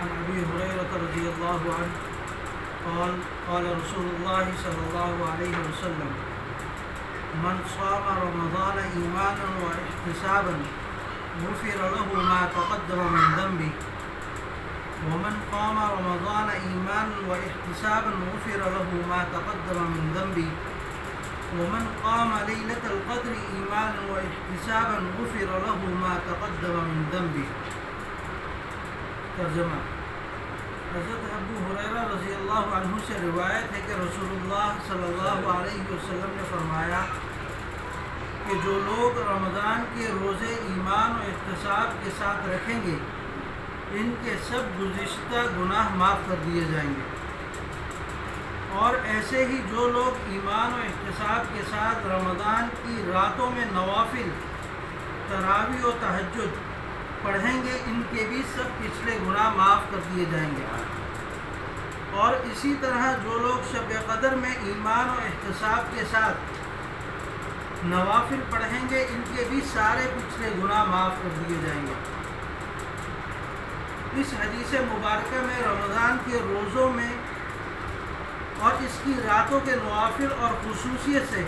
عن ابی ہریرہ رضی اللہ عنہ قال قال رسول اللہ صلی اللہ علیہ وسلم من صام رمضان ایمانا واحتسابا غفر له ما تقدم من ذنبه ومن قام رمضان ایمانا واحتسابا غفر له ما تقدم من ذنبه ومن قام ليلة القدر ایمانا واحتسابا غفر له ما تقدم من ذنبه۔ ترجمہ: حضرت ابو ہریرہ رضی اللہ عنہ سے روایت ہے کہ رسول اللہ صلی اللہ علیہ وسلم نے فرمایا کہ جو لوگ رمضان کے روزے ایمان و احتساب کے ساتھ رکھیں گے ان کے سب گزشتہ گناہ معاف کر دیے جائیں گے، اور ایسے ہی جو لوگ ایمان و احتساب کے ساتھ رمضان کی راتوں میں نوافل، تراویح و تہجد پڑھیں گے ان کے بھی سب پچھلے گناہ معاف کر دیے جائیں گے، اور اسی طرح جو لوگ شب قدر میں ایمان و احتساب کے ساتھ نوافل پڑھیں گے ان کے بھی سارے پچھلے گناہ معاف کر دیے جائیں گے۔ اس حدیث مبارکہ میں رمضان کے روزوں میں اور اس کی راتوں کے نوافل اور خصوصیت سے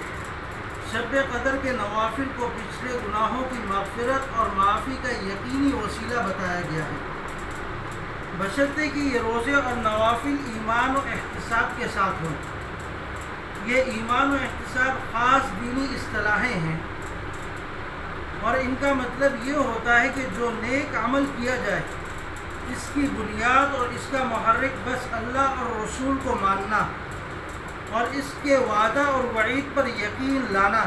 شب قدر کے نوافل کو پچھلے گناہوں کی مغفرت اور معافی کا یقینی وسیلہ بتایا گیا ہے، بشرطے کہ یہ روزے اور نوافل ایمان و احتساب کے ساتھ ہوں۔ یہ ایمان و احتساب خاص دینی اصطلاحیں ہیں، اور ان کا مطلب یہ ہوتا ہے کہ جو نیک عمل کیا جائے اس کی بنیاد اور اس کا محرک بس اللہ اور رسول کو ماننا اور اس کے وعدہ اور وعید پر یقین لانا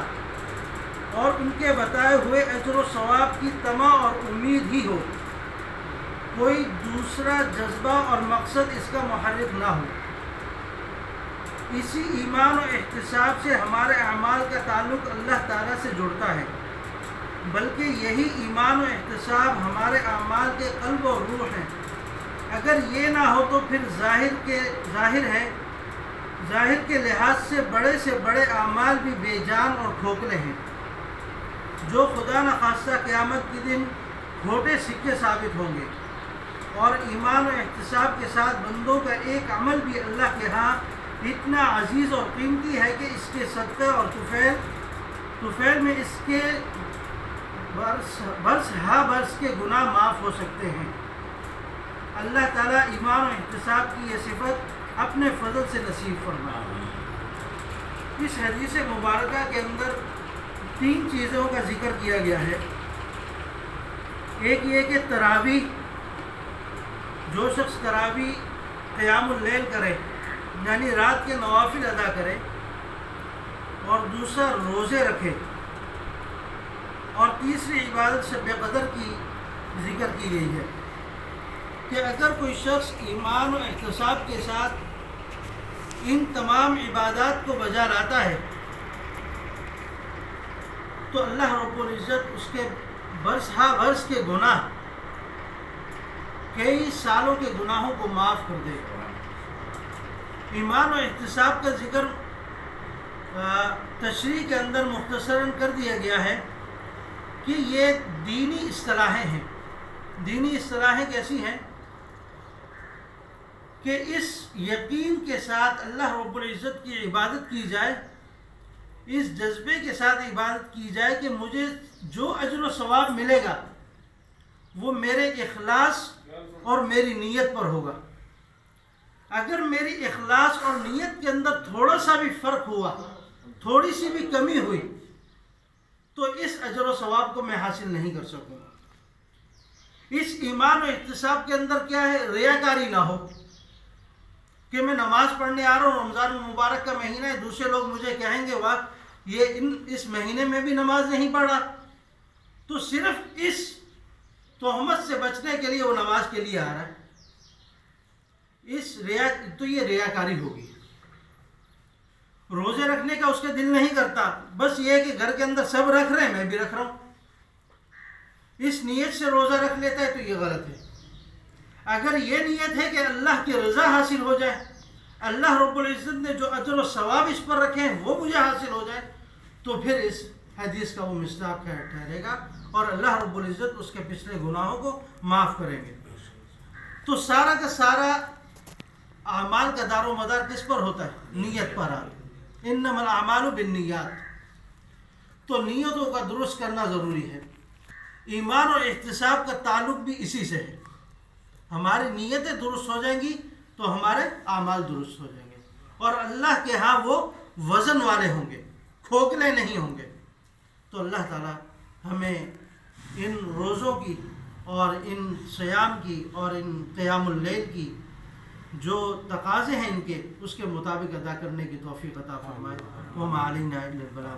اور ان کے بتائے ہوئے اجر و ثواب کی طمع اور امید ہی ہو، کوئی دوسرا جذبہ اور مقصد اس کا محرک نہ ہو۔ اسی ایمان و احتساب سے ہمارے اعمال کا تعلق اللہ تعالیٰ سے جڑتا ہے، بلکہ یہی ایمان و احتساب ہمارے اعمال کے قلب اور روح ہیں۔ اگر یہ نہ ہو تو پھر ظاہر کے لحاظ سے بڑے اعمال بھی بے جان اور کھوکھلے ہیں، جو خدا نخواستہ قیامت کے دن کھوٹے سکے ثابت ہوں گے۔ اور ایمان و احتساب کے ساتھ بندوں کا ایک عمل بھی اللہ کے ہاں اتنا عزیز اور قیمتی ہے کہ اس کے صدقہ اور طفیل میں اس کے برس کے گناہ معاف ہو سکتے ہیں۔ اللہ تعالیٰ ایمان و احتساب کی یہ صفت اپنے فضل سے نصیب فرمائے۔ اس حدیث مبارکہ کے اندر 3 چیزوں کا ذکر کیا گیا ہے۔ ایک یہ کہ تراویح، جو شخص تراویح قیام اللیل کرے یعنی رات کے نوافل ادا کرے، اور دوسرا روزے رکھے، اور تیسری عبادت شب قدر کی ذکر کی گئی ہے کہ اگر کوئی شخص ایمان و احتساب کے ساتھ ان تمام عبادات کو بجا لاتا ہے تو اللہ رب العزت اس کے برس کے گناہ، کئی سالوں کے گناہوں کو معاف کر دے گا۔ ایمان و احتساب کا ذکر تشریح کے اندر مختصراً کر دیا گیا ہے کہ یہ دینی اصطلاحیں ہیں۔ دینی اصطلاحیں کیسی ہیں کہ اس یقین کے ساتھ اللہ رب العزت کی عبادت کی جائے، اس جذبے کے ساتھ عبادت کی جائے کہ مجھے جو اجر و ثواب ملے گا وہ میرے اخلاص اور میری نیت پر ہوگا۔ اگر میری اخلاص اور نیت کے اندر تھوڑا سا بھی فرق ہوا، تھوڑی سی بھی کمی ہوئی، تو اس اجر و ثواب کو میں حاصل نہیں کر سکوں گا۔ اس ایمان و احتساب کے اندر کیا ہے؟ ریاکاری نہ ہو کہ میں نماز پڑھنے آ رہا ہوں، رمضان المبارک کا مہینہ ہے، دوسرے لوگ مجھے کہیں گے واہ یہ اس مہینے میں بھی نماز نہیں پڑھا، تو صرف اس تہمت سے بچنے کے لیے وہ نماز کے لیے آ رہا ہے، تو یہ ریاکاری ہوگی۔ روزے رکھنے کا اس کا دل نہیں کرتا، بس یہ ہے کہ گھر کے اندر سب رکھ رہے ہیں میں بھی رکھ رہا ہوں، اس نیت سے روزہ رکھ لیتا ہے تو یہ غلط ہے۔ اگر یہ نیت ہے کہ اللہ کی رضا حاصل ہو جائے، اللہ رب العزت نے جو اجر و ثواب اس پر رکھے ہیں وہ مجھے حاصل ہو جائے، تو پھر اس حدیث کا وہ مصداق ٹھہرے گا اور اللہ رب العزت اس کے پچھلے گناہوں کو معاف کریں گے۔ تو سارا کا سارا اعمال کا دار و مدار کس پر ہوتا ہے؟ نیت پر آتا ہے۔ انما الاعمال بالنیات، تو نیتوں کا درست کرنا ضروری ہے۔ ایمان اور احتساب کا تعلق بھی اسی سے ہے۔ ہماری نیتیں درست ہو جائیں گی تو ہمارے اعمال درست ہو جائیں گے، اور اللہ کے ہاں وہ وزن والے ہوں گے، کھوکھلے نہیں ہوں گے۔ تو اللہ تعالی ہمیں ان روزوں کی اور ان صیام کی اور ان قیام اللیل کی جو تقاضے ہیں ان کے، اس کے مطابق ادا کرنے کی توفیق عطا فرمائے۔ وما علینا الا البلاغ۔